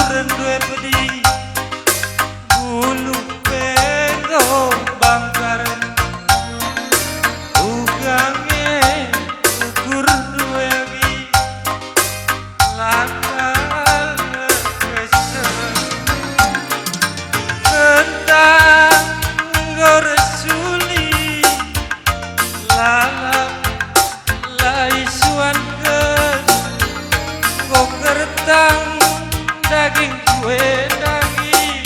meureun due pedi bulu pego bangkaran ugange ukur due gi lakal kesel tentang goresuli lalap laisuan kertang daging kue daging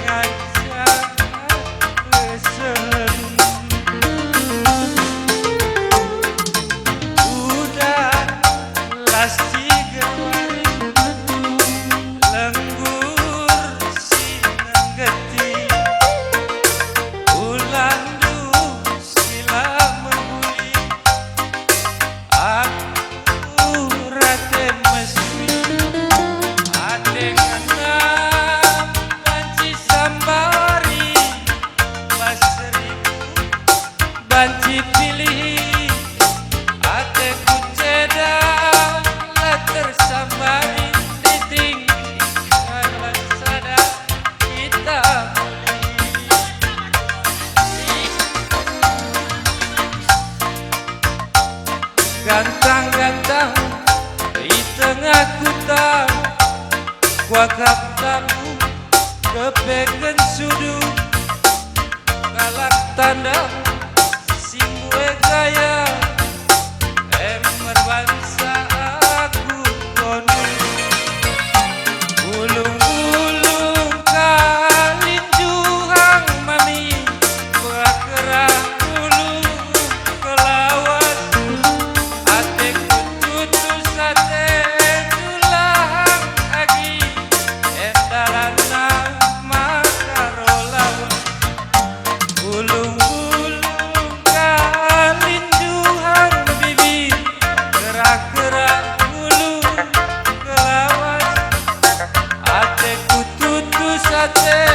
ngajak pesen udah lasti gawain lenggur sinenggeti ulandu sila membuli banci pilih ate kuceda latar sambari titing sada kita gantang-gantang di tengah kutang kuakap tamu kepeken sudut kalak tanda gaya emmer bangsa aku kono ulung-ulung kalin juhang mami bergerak ulung kelawan ate kututus ate tulang agi etalana makarolawan ulung gerak bulu kelawas ate kututus ate